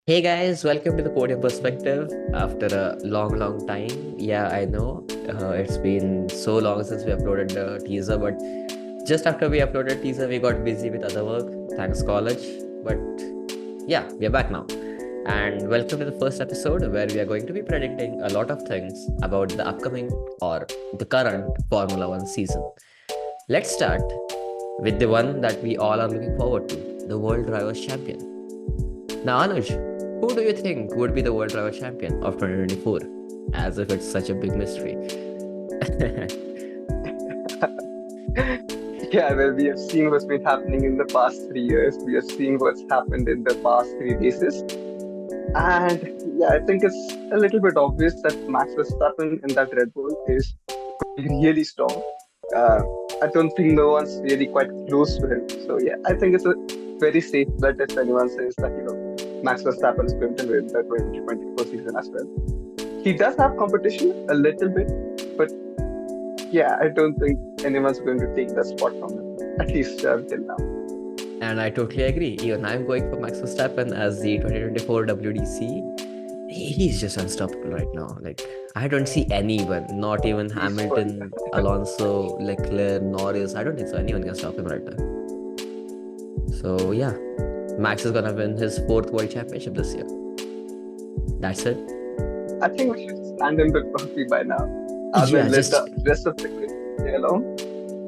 Hey guys, welcome to the Podium Perspective after a long time. Yeah, I know it's been so long since we uploaded the teaser, but just after we uploaded teaser, we got busy with other work. Thanks, college. But yeah, we are back now. And welcome to the first episode where we are going to be predicting a lot of things about the upcoming or the current Formula One season. Let's start with the one that we all are looking forward to, the World Drivers' Champion. Now, Anuj, who do you think would be the World Driver Champion of 2024? As if it's such a big mystery. Yeah, well, we have seen what's been happening in the past 3 years. We have seen what's happened in the past three races. And yeah, I think it's a little bit obvious that Max Verstappen in that Red Bull is really strong. Uh, I don't think no one's really quite close to him. So yeah, I think it's a very safe bet if anyone says that, Max Verstappen is going to win the 2024 season as well. He does have competition a little bit, but yeah, I don't think anyone's going to take that spot from him, at least till now. And I totally agree. Even I'm going for Max Verstappen as the 2024 WDC. He's just unstoppable right now. Like, I don't see anyone, not even He's fun. Hamilton, Alonso, Leclerc, Norris. I don't think so. Anyone can stop him right now. So, yeah, Max is gonna win his fourth world championship this year. That's it. I think we should stand in the trophy by now. I Yeah, will let just the rest of the grid stay alone.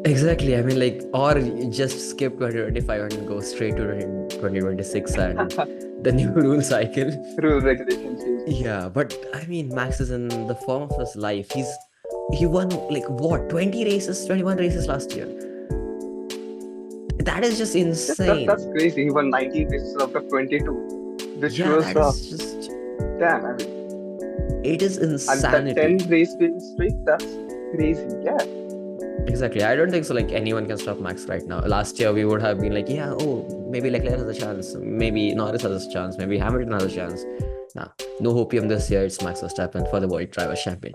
exactly. I mean, like, or just skip 2025 and go straight to 2026 and the new rule cycle. Rule regulation change. Yeah, but I mean, Max is in the form of his life. He won like what, 20 races, 21 races last year. That is just insane. That's crazy. He won 19 races out of 22, which Yeah, was that is just damn. I mean, it is and that insanity. 10 race winning streak, that's crazy. Yeah, Exactly. I don't think so. Like anyone can stop Max right now. Last year we would have been like, yeah, oh, maybe Leclerc has a chance, maybe Norris has a chance, maybe Hamilton has a chance. Nah, no hopium this year. It's Max Verstappen for the World Drivers' Champion.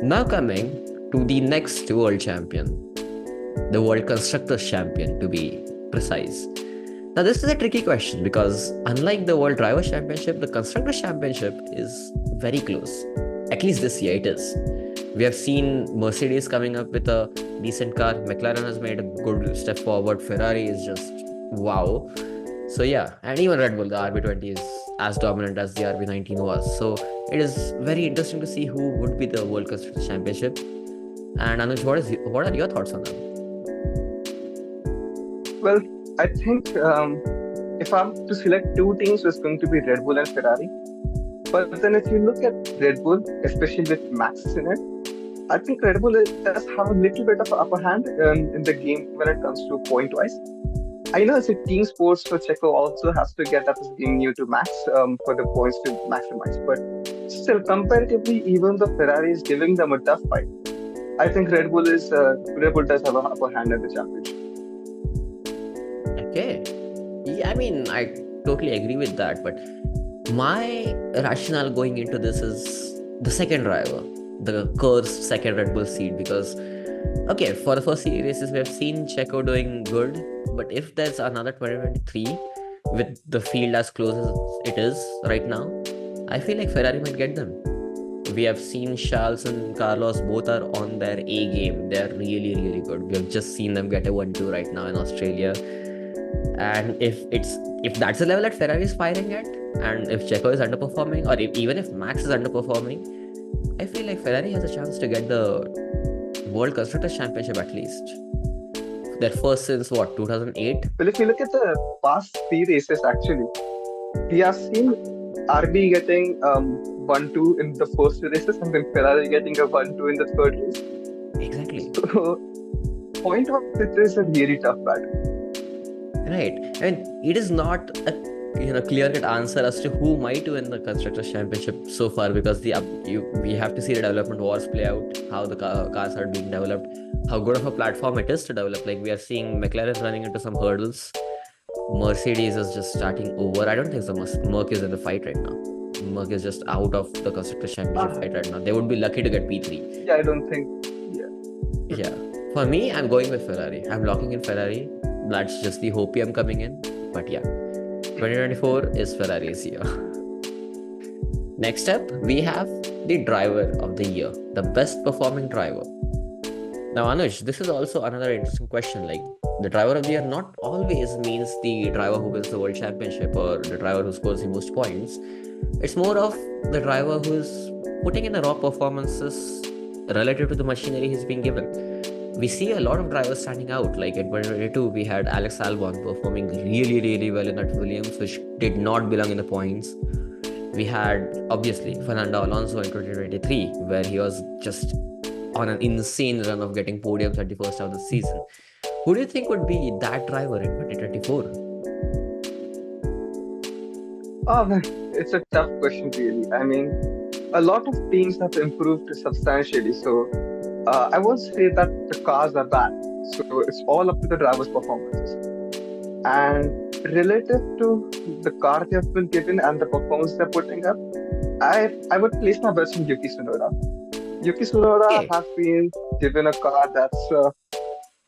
Now coming to the next world champion, the World Constructors Champion to be precise. Now this is a tricky question because unlike the World Drivers' Championship, the Constructors' Championship is very close. At least this year it is. We have seen Mercedes coming up with a decent car. McLaren has made a good step forward. Ferrari is just wow. So yeah, and even Red Bull, the RB20 is as dominant as the RB19 was. So it is very interesting to see who would be the World Constructors Championship. And Anuj, what are your thoughts on them? well, I think if I'm to select two teams, it's going to be Red Bull and Ferrari. But then if you look at Red Bull, especially with Max in it, I think Red Bull does have a little bit of upper hand in the game when it comes to point-wise. I know it's a team sport, so Checo also has to get up his game new to Max for the points to maximize. But still, comparatively, even though Ferrari is giving them a tough fight, I think Red Bull does have an upper hand in the championship. Okay. Yeah, I mean, I totally agree with that. But my rationale going into this is the second driver, the cursed second Red Bull seat. Because, okay, for the first three races, we have seen Checo doing good. But if there's another 2023 with the field as close as it is right now, I feel like Ferrari might get them. We have seen Charles and Carlos both are on their A game. They're really good. We have just seen them get a 1-2 right now in Australia. And if that's the level that Ferrari is firing at, and if Checo is underperforming, or even if Max is underperforming, I feel like Ferrari has a chance to get the World Constructors Championship at least. Their first since what, 2008? Well, if you look at the past three races, actually, we have seen RB getting 1-2 in the first two races, and then Ferrari getting a 1-2 in the third race. Exactly. So, point of it is a really tough battle. Right. I mean, it is not a clear-cut answer as to who might win the Constructors Championship so far because we have to see the development wars play out, how the cars are being developed, how good of a platform it is to develop. Like we are seeing McLaren running into some hurdles. Mercedes is just starting over. I don't think so Merc is in the fight right now. Merc is just out of the Constructors Championship fight right now. They would be lucky to get P3. Yeah, I don't think. Yeah. Yeah. For me, I'm going with Ferrari. I'm locking in Ferrari. That's just the hopium coming in. But yeah. 2024 is Ferrari's year. Next up, we have the driver of the year, the best performing driver. Now, Anuj, this is also another interesting question. Like, the driver of the year not always means the driver who wins the world championship or the driver who scores the most points. It's more of the driver who is putting in the raw performances relative to the machinery he's being given. We see a lot of drivers standing out. Like in 2022, we had Alex Albon performing really, really well in that Williams, which did not belong in the points. We had, obviously, Fernando Alonso in 2023, where he was just on an insane run of getting podiums at the first half of the season. Who do you think would be that driver in 2024? Oh, man, it's a tough question, really. I mean, a lot of teams have improved substantially, so I won't say that the cars are bad. So it's all up to the driver's performances. And relative to the car they have been given and the performance they're putting up, I would place my bets on Yuki Tsunoda. Yuki Tsunoda Okay. has been given a car that's,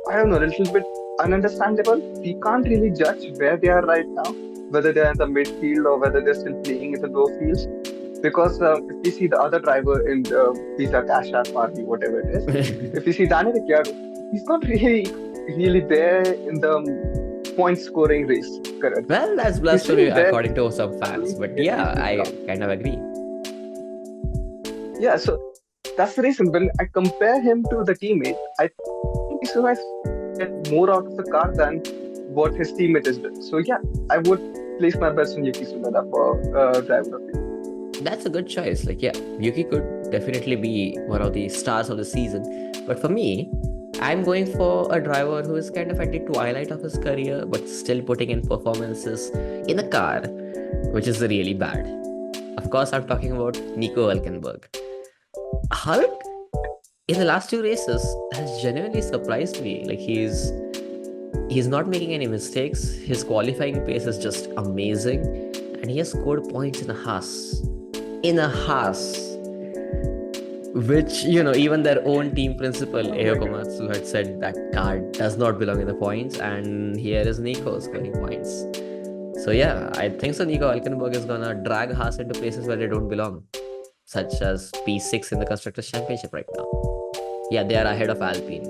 I don't know, a little bit ununderstandable. We can't really judge where they are right now, whether they're in the midfield or whether they're still playing in the low fields. Because if we see the other driver in the Visa Cash App Party, whatever it is, if you see Daniel Ricciardo, he's not really there in the point scoring race currently. Well, that's He's blasphemy really there according to some fans, but yeah, I kind of agree. Yeah, so that's the reason when I compare him to the teammate, I think Isuzu get more out of the car than what his teammate is doing. So yeah, I would place my bets on Yuki Tsunoda for driver of the year. That's a good choice. Like, yeah, Yuki could definitely be one of the stars of the season. But for me, I'm going for a driver who is kind of at the twilight of his career, but still putting in performances in a car, which is really bad. Of course, I'm talking about Nico Hülkenberg. Hulk, in the last two races, has genuinely surprised me. Like, he's not making any mistakes. His qualifying pace is just amazing, and he has scored points in a Haas. In a Haas, which, even their own team principal, Eio Komatsu, had said that car does not belong in the points, and here is Nico scoring points. So yeah, I think so Nico Hülkenberg is gonna drag Haas into places where they don't belong, such as P6 in the Constructors Championship right now. Yeah, they are ahead of Alpine,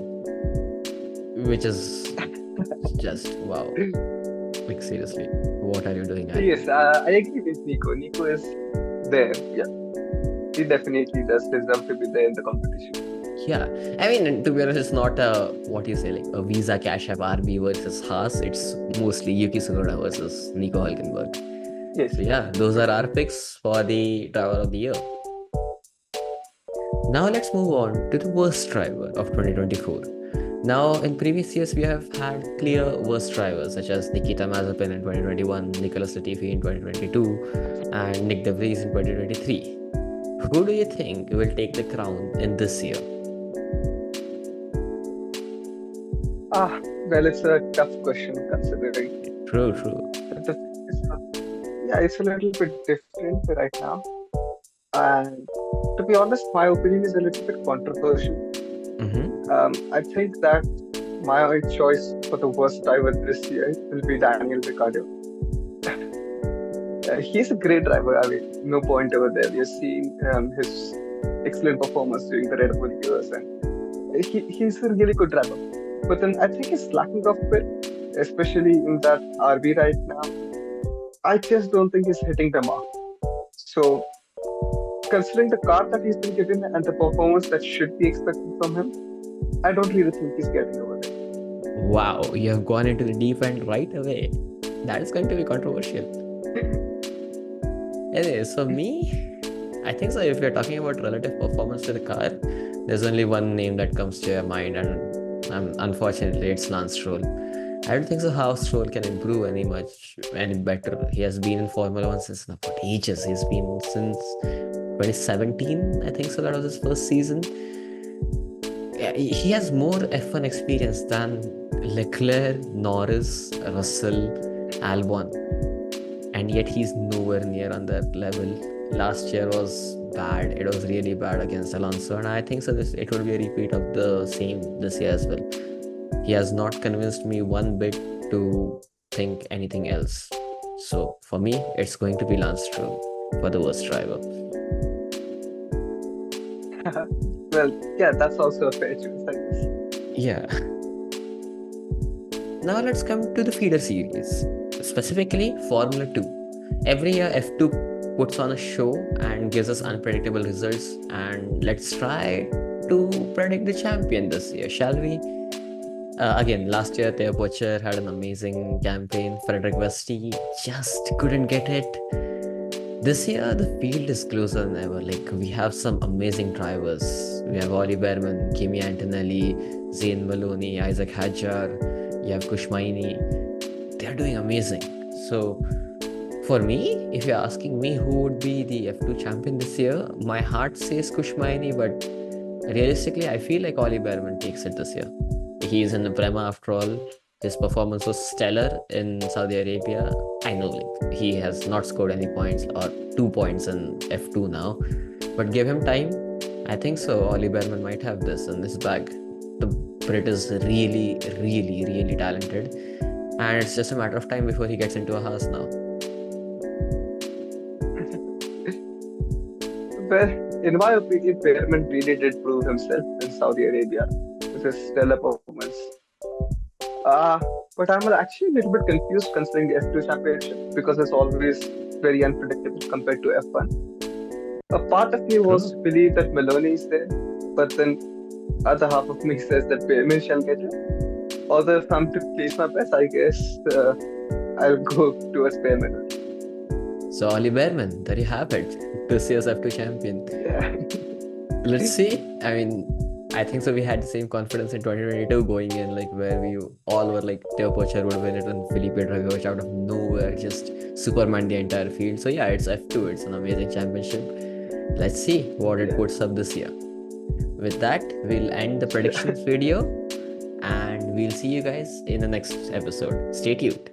which is just wow. Like, seriously, what are you doing? Yes, I agree with Nico. Nico is there. Yeah, he definitely does deserve to be there in the competition. Yeah, I mean, to be honest, it's not a Visa Cash App RB versus Haas. It's mostly Yuki Tsunoda versus Nico Hülkenberg. Yes. So yeah, those are our picks for the driver of the year. Now let's move on to the worst driver of 2024. Now, in previous years, we have had clear worst drivers such as Nikita Mazepin in 2021, Nicolas Latifi in 2022, and Nick De Vries in 2023. Who do you think will take the crown in this year? Well, it's a tough question considering. True. It's a little bit different right now. And to be honest, my opinion is a little bit controversial. I think that my choice for the worst driver this year will be Daniel Ricciardo. He's a great driver. I mean, no point over there. We've seen his excellent performance during the Red Bull years, and he's a really good driver. But then I think he's lacking of bit, especially in that RB right now. I just don't think he's hitting the mark. So, considering the car that he's been given and the performance that should be expected from him, I don't really think he's getting over there. Wow, you have gone into the deep end right away. That is going to be controversial. Anyway, so me, I think so. If you're talking about relative performance to the car, there's only one name that comes to your mind, and unfortunately, it's Lance Stroll. I don't think so how Stroll can improve any better. He has been in Formula One since for ages. He's been since 2017, I think so. That was his first season. Yeah, he has more F1 experience than Leclerc, Norris, Russell, Albon, and yet he's nowhere near on that level. Last year was bad. It was really bad against Alonso, and I think so it will be a repeat of the same this year as well. He has not convinced me one bit to think anything else. So for me, it's going to be Lance Stroll for the worst driver. Well, yeah, that's also a fair choice, I guess. Yeah. Now let's come to the feeder series, specifically Formula 2. Every year, F2 puts on a show and gives us unpredictable results. And let's try to predict the champion this year, shall we? Again, last year, Theo Pocher had an amazing campaign. Frederick Westy just couldn't get it. This year, the field is closer than ever. Like, we have some amazing drivers. We have Ollie Behrman, Kimi Antonelli, Zayn Maloney, Isaac Hadjar. You have Kushmaini. They're doing amazing. So, for me, if you're asking me who would be the F2 champion this year, my heart says Kushmaini, but realistically, I feel like Ollie Behrman takes it this year. He's in the Prema after all. His performance was stellar in Saudi Arabia. I know like he has not scored any points or 2 points in F2 now, but give him time. I think so. Ollie Behrman might have this in his bag. The Brit is really, really, really talented, and it's just a matter of time before he gets into a house now. Well, in my opinion, Behrman really did prove himself in Saudi Arabia with his stellar performance. But I'm actually a little bit confused considering the F2 championship because it's always very unpredictable compared to F1. A part of me wants to believe that Maloney is there, but then other half of me says that Behrman shall get it. Although if I'm to place my bets, I guess I'll go towards Behrman. So Ollie Behrman, there you have it. This year's F2 champion. Yeah. Let's see. I mean, I think so. We had the same confidence in 2022 going in, like where we all were like Theo Pocher would win it and Felipe Dragovic out of nowhere just Superman the entire field. So yeah, it's F2. It's an amazing championship. Let's see what it puts up this year. With that, we'll end the predictions video and we'll see you guys in the next episode. Stay tuned.